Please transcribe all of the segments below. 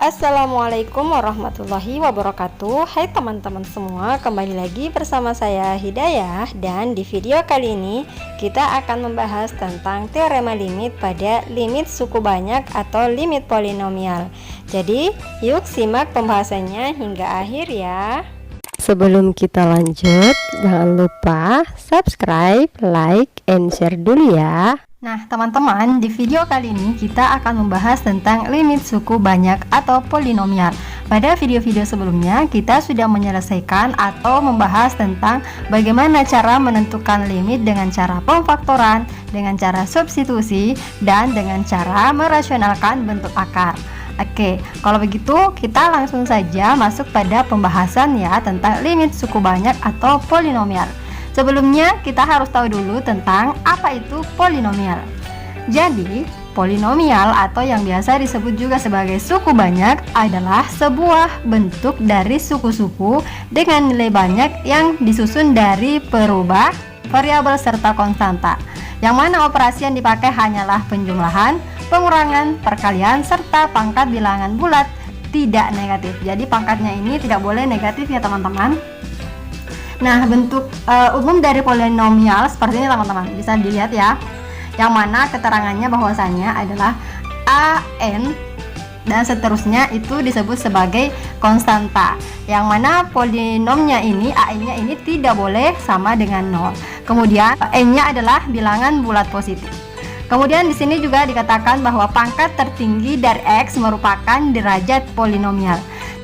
Assalamualaikum warahmatullahi wabarakatuh. Hai teman-teman semua, kembali lagi bersama saya Hidayah. Dan di video kali ini kita akan membahas tentang teorema limit pada limit suku banyak atau limit polinomial. Jadi yuk simak pembahasannya hingga akhir ya. Sebelum kita lanjut, jangan lupa subscribe, like, and share dulu ya. Nah teman-teman, di video kali ini kita akan membahas tentang limit suku banyak atau polinomial. Pada video-video sebelumnya kita sudah menyelesaikan atau membahas tentang bagaimana cara menentukan limit dengan cara pemfaktoran, dengan cara substitusi, dan dengan cara merasionalkan bentuk akar. Oke, kalau begitu kita langsung saja masuk pada pembahasan ya tentang limit suku banyak atau polinomial. Sebelumnya kita harus tahu dulu tentang apa itu polinomial. Jadi, polinomial atau yang biasa disebut juga sebagai suku banyak adalah sebuah bentuk dari suku-suku dengan nilai banyak yang disusun dari perubah, variabel serta konstanta. Yang mana operasi yang dipakai hanyalah penjumlahan, pengurangan, perkalian serta pangkat bilangan bulat tidak negatif. Jadi pangkatnya ini tidak boleh negatif ya teman-teman. Nah, bentuk umum dari polinomial seperti ini teman-teman, bisa dilihat ya. Yang mana keterangannya bahwasanya adalah an dan seterusnya itu disebut sebagai konstanta. Yang mana polinomnya ini, an-nya ini tidak boleh sama dengan 0. Kemudian n-nya adalah bilangan bulat positif. Kemudian di sini juga dikatakan bahwa pangkat tertinggi dari x merupakan derajat polinomial.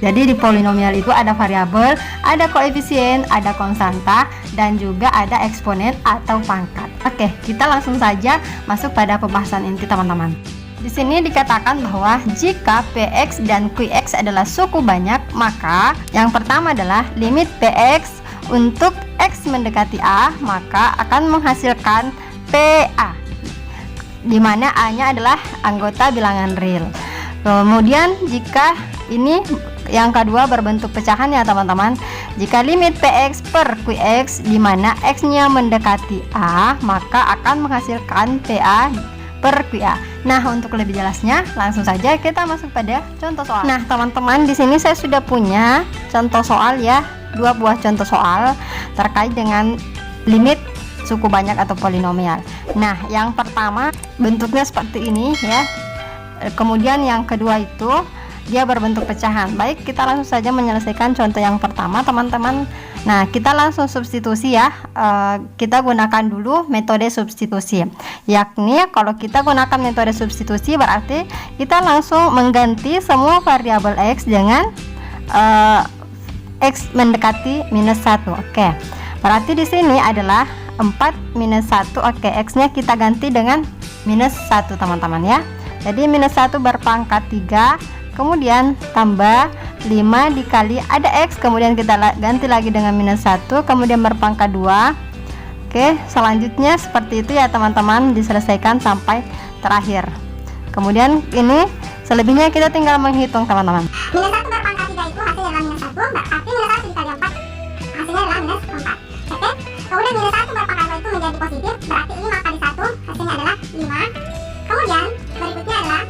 Jadi di polinomial itu ada variabel, ada koefisien, ada konstanta, dan juga ada eksponen atau pangkat. Oke, kita langsung saja masuk pada pembahasan inti teman-teman. Di sini dikatakan bahwa jika px dan qx adalah suku banyak, maka yang pertama adalah limit px untuk x mendekati a, maka akan menghasilkan pa, di mana a-nya adalah anggota bilangan real. Kemudian jika ini yang kedua berbentuk pecahan ya teman-teman. Jika limit px per qx di mana x-nya mendekati a, maka akan menghasilkan pa per qa. Nah, untuk lebih jelasnya langsung saja kita masuk pada contoh soal. Nah, teman-teman, di sini saya sudah punya contoh soal ya, 2 buah contoh soal terkait dengan limit suku banyak atau polinomial. Nah, yang pertama bentuknya seperti ini ya. Kemudian yang kedua itu dia berbentuk pecahan. Baik, kita langsung saja menyelesaikan contoh yang pertama teman-teman. Nah, kita langsung substitusi ya. Kita gunakan dulu metode substitusi, yakni kalau kita gunakan metode substitusi berarti kita langsung mengganti semua variabel x dengan x mendekati minus 1. Oke, berarti di sini adalah 4 minus 1. Oke, x-nya kita ganti dengan minus 1 teman-teman ya. Jadi minus 1 berpangkat 3, kemudian tambah 5 dikali ada x, kemudian kita ganti lagi dengan minus 1, kemudian berpangkat 2. Oke, selanjutnya seperti itu ya teman-teman, diselesaikan sampai terakhir. Kemudian ini selebihnya kita tinggal menghitung teman-teman. Minus 1 berpangkat 3 itu hasilnya adalah minus 1, berarti minus 1 dikali 4 hasilnya adalah minus 4. Oke, kemudian minus 1 berpangkat 2 itu menjadi positif, berarti 5 kali 1 hasilnya adalah 5. Kemudian berikutnya adalah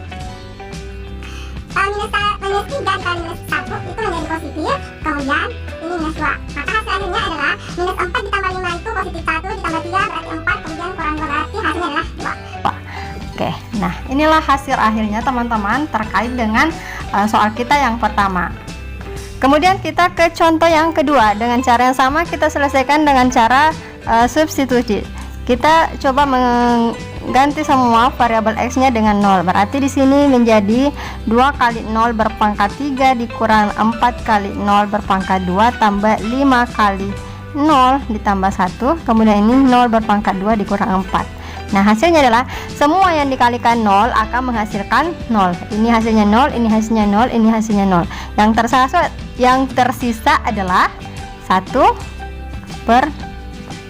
minus 3 dikali minus 1 itu menjadi positif, kemudian ini minus 2. Maka hasil akhirnya adalah minus 4 ditambah 5 itu positif 1, ditambah 3 berarti 4, kemudian kurang 2 berarti hasilnya adalah 2. Oke, nah inilah hasil akhirnya teman-teman terkait dengan soal kita yang pertama. Kemudian kita ke contoh yang kedua. Dengan cara yang sama kita selesaikan dengan cara substitusi. Kita coba mengganti semua variabel x-nya dengan 0. Berarti di sini menjadi 2 kali 0 berpangkat 3 dikurang 4 kali 0 berpangkat 2 tambah 5 kali 0 ditambah 1. Kemudian ini 0 berpangkat 2 dikurang 4. Nah, hasilnya adalah semua yang dikalikan 0 akan menghasilkan 0. Ini hasilnya 0, ini hasilnya 0, ini hasilnya 0. Yang tersisa adalah 1 per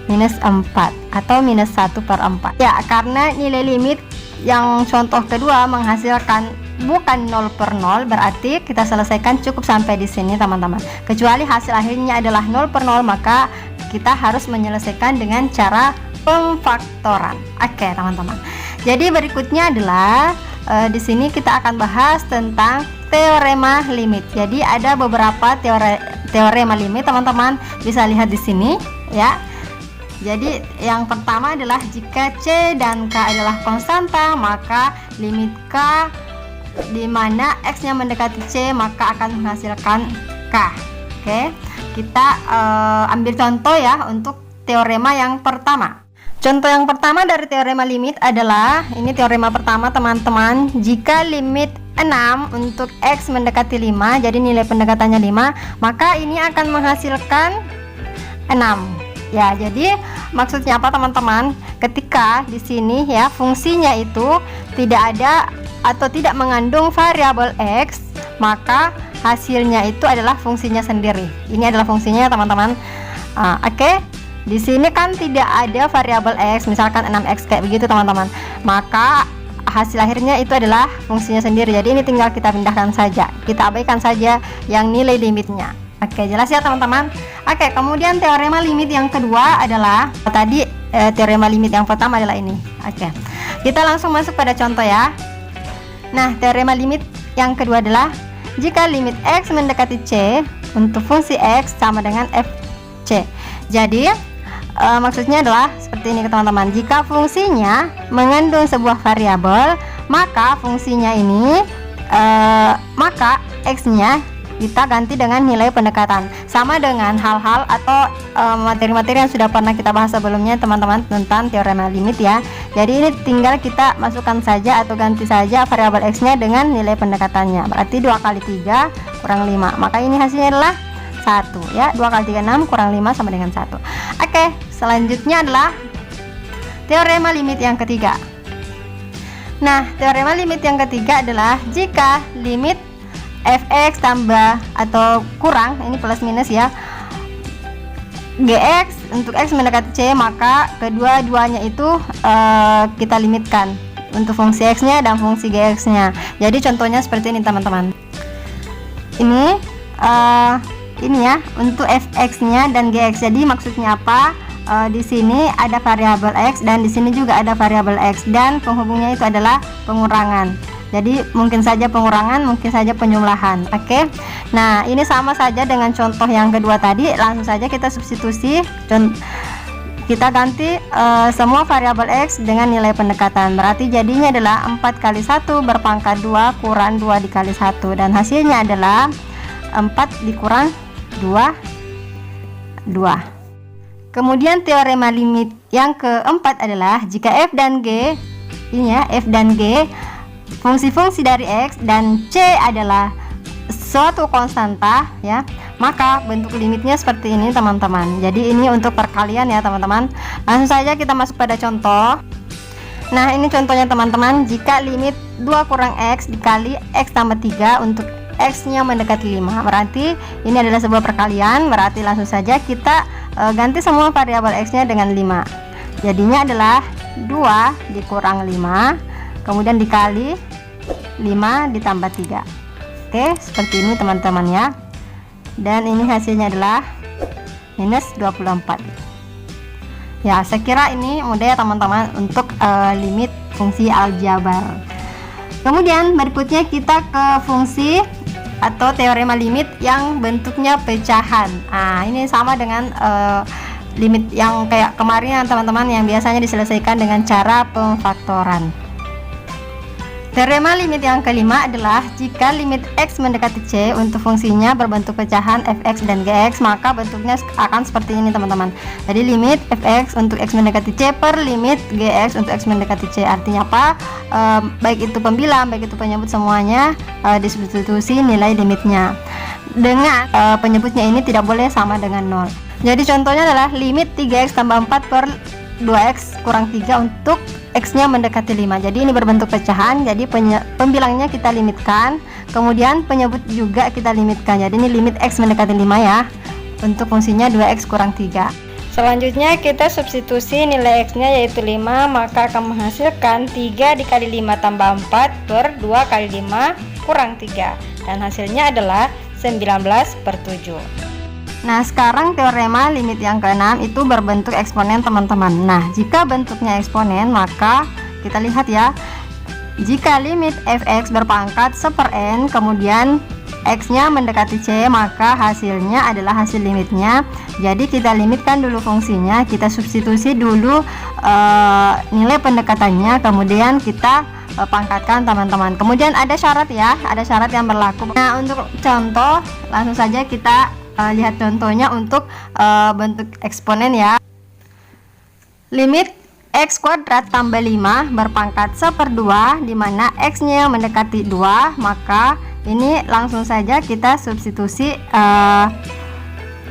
minus 4 atau minus 1 per 4 ya, karena nilai limit yang contoh kedua menghasilkan bukan 0 per 0, berarti kita selesaikan cukup sampai di sini teman-teman. Kecuali hasil akhirnya adalah 0 per 0, maka kita harus menyelesaikan dengan cara pemfaktoran. Oke teman-teman, jadi berikutnya adalah di sini kita akan bahas tentang teorema limit. Jadi ada beberapa teorema limit, teman-teman bisa lihat di sini ya. Jadi yang pertama adalah jika C dan K adalah konstanta, maka limit K di mana X-nya mendekati C maka akan menghasilkan K. Oke, kita ambil contoh ya untuk teorema yang pertama. Contoh yang pertama dari teorema limit adalah, ini teorema pertama teman-teman, jika limit 6 untuk X mendekati 5, jadi nilai pendekatannya 5, maka ini akan menghasilkan 6. Ya, jadi maksudnya apa teman-teman? Ketika di sini ya fungsinya itu tidak ada atau tidak mengandung variabel X, maka hasilnya itu adalah fungsinya sendiri. Ini adalah fungsinya teman-teman. Oke. Di sini kan tidak ada variabel X, misalkan 6X kayak begitu teman-teman. Maka hasil akhirnya itu adalah fungsinya sendiri. Jadi ini tinggal kita pindahkan saja. Kita abaikan saja yang nilai limitnya. Oke, jelas ya teman-teman. Oke, kemudian teorema limit yang kedua adalah tadi teorema limit yang pertama adalah ini. Oke. Kita langsung masuk pada contoh ya. Nah, teorema limit yang kedua adalah jika limit X mendekati C untuk fungsi X sama dengan FC. Jadi maksudnya adalah seperti ini teman-teman. Jika fungsinya mengandung sebuah variabel, maka fungsinya ini maka X-nya kita ganti dengan nilai pendekatan, sama dengan hal-hal atau materi-materi yang sudah pernah kita bahas sebelumnya teman-teman tentang teorema limit ya. Jadi ini tinggal kita masukkan saja atau ganti saja variabel X-nya dengan nilai pendekatannya. Berarti 2 kali 3 kurang 5, maka ini hasilnya adalah 1 ya. 2 kali 3 6 kurang 5 sama dengan 1. Oke, selanjutnya adalah teorema limit yang ketiga. Nah, teorema limit yang ketiga adalah jika limit fx tambah atau kurang, ini plus minus ya, gx untuk x mendekati c, maka kedua-duanya itu kita limitkan untuk fungsi x nya dan fungsi gx nya. Jadi contohnya seperti ini teman-teman. Ini ya untuk fx nya dan gx. Jadi maksudnya apa? Di sini ada variabel x dan di sini juga ada variabel x dan penghubungnya itu adalah pengurangan. Jadi mungkin saja pengurangan, mungkin saja penjumlahan. Oke. Nah, ini sama saja dengan contoh yang kedua tadi. Langsung saja kita substitusi. Kita ganti semua variabel x dengan nilai pendekatan. Berarti jadinya adalah 4 kali 1 berpangkat 2 kurang 2 dikali 1, dan hasilnya adalah 4 dikurang 2. Kemudian teorema limit yang keempat adalah jika f dan g, ini ya, f dan g fungsi-fungsi dari x dan c adalah suatu konstanta ya, maka bentuk limitnya seperti ini teman-teman. Jadi ini untuk perkalian ya teman-teman. Langsung saja kita masuk pada contoh. Nah, ini contohnya teman-teman. Jika limit 2 kurang x dikali x tambah 3 untuk x nya mendekati 5, berarti ini adalah sebuah perkalian. Berarti langsung saja kita ganti semua variabel x nya dengan 5. Jadinya adalah 2 dikurang 5 kemudian dikali 5 ditambah 3. Oke, seperti ini teman-teman ya. Dan ini hasilnya adalah minus 24. Ya, saya kira ini mudah ya teman-teman untuk limit fungsi aljabar. Kemudian berikutnya kita ke fungsi atau teorema limit yang bentuknya pecahan. Nah, ini sama dengan limit yang kayak kemarin teman-teman, yang biasanya diselesaikan dengan cara pemfaktoran. Teorema limit yang kelima adalah jika limit x mendekati c untuk fungsinya berbentuk pecahan fx dan gx, maka bentuknya akan seperti ini teman-teman. Jadi limit fx untuk x mendekati c per limit gx untuk x mendekati c. Artinya apa? Baik itu pembilang, baik itu penyebut, semuanya disubstitusi nilai limitnya. Dengan penyebutnya ini tidak boleh sama dengan 0. Jadi contohnya adalah limit 3x tambah 4 per 2x kurang 3 untuk x-nya mendekati 5. Jadi ini berbentuk pecahan. Jadi pembilangnya kita limitkan, kemudian penyebut juga kita limitkan. Jadi ini limit x mendekati 5 ya. Untuk fungsinya 2x kurang 3. Selanjutnya kita substitusi nilai x-nya yaitu 5, maka akan menghasilkan 3 dikali 5 tambah 4 per 2 kali 5 kurang 3. Dan hasilnya adalah 19/7. Nah, sekarang teorema limit yang keenam itu berbentuk eksponen teman-teman. Nah, jika bentuknya eksponen, maka kita lihat ya, jika limit fx berpangkat 1/n kemudian x-nya mendekati c, maka hasilnya adalah hasil limitnya. Jadi kita limitkan dulu fungsinya, kita substitusi dulu nilai pendekatannya, kemudian kita pangkatkan teman-teman. Kemudian ada syarat ya, ada syarat yang berlaku. Nah, untuk contoh langsung saja kita lihat contohnya untuk bentuk eksponen ya. Limit x kuadrat tambah 5 berpangkat 1/2, dimana x-nya yang mendekati 2, maka ini langsung saja kita substitusi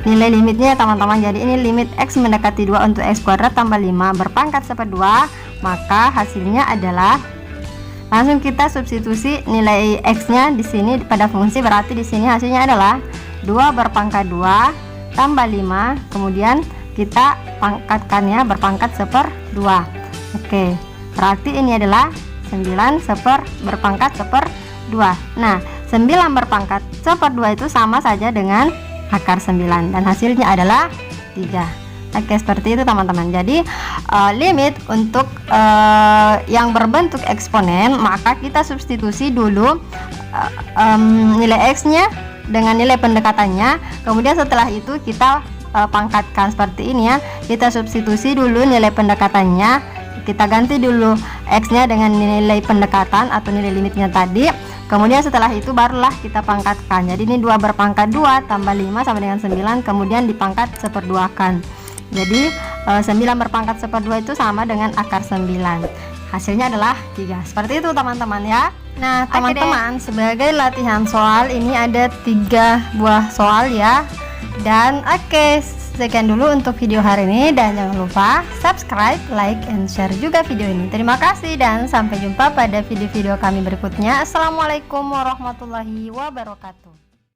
nilai limitnya teman-teman. Jadi ini limit x mendekati 2 untuk x kuadrat tambah 5 berpangkat 1/2, maka hasilnya adalah, langsung kita substitusi nilai x-nya di sini pada fungsi, berarti di sini hasilnya adalah 2 berpangkat 2 tambah 5, kemudian kita pangkatkannya berpangkat 1/2. Oke, berarti ini adalah 9 berpangkat 1/2. Nah, 9 berpangkat 1/2 itu sama saja dengan akar 9 dan hasilnya adalah 3. Oke, seperti itu teman-teman. Jadi limit untuk yang berbentuk eksponen, maka kita substitusi dulu nilai x-nya dengan nilai pendekatannya, kemudian setelah itu kita pangkatkan seperti ini ya. Kita substitusi dulu nilai pendekatannya, kita ganti dulu x-nya dengan nilai pendekatan atau nilai limitnya tadi. Kemudian setelah itu barulah kita pangkatkan. Jadi ini 2 berpangkat 2 tambah 5 sama dengan 9, kemudian dipangkat 1/2 kan. Jadi 9 berpangkat 1/2 itu sama dengan akar 9. Hasilnya adalah 3. Seperti itu teman-teman ya. Nah, teman-teman, sebagai latihan soal ini ada 3 buah soal ya. Dan sekian dulu untuk video hari ini, dan jangan lupa subscribe, like, and share juga video ini. Terima kasih dan sampai jumpa pada video-video kami berikutnya. Assalamualaikum warahmatullahi wabarakatuh.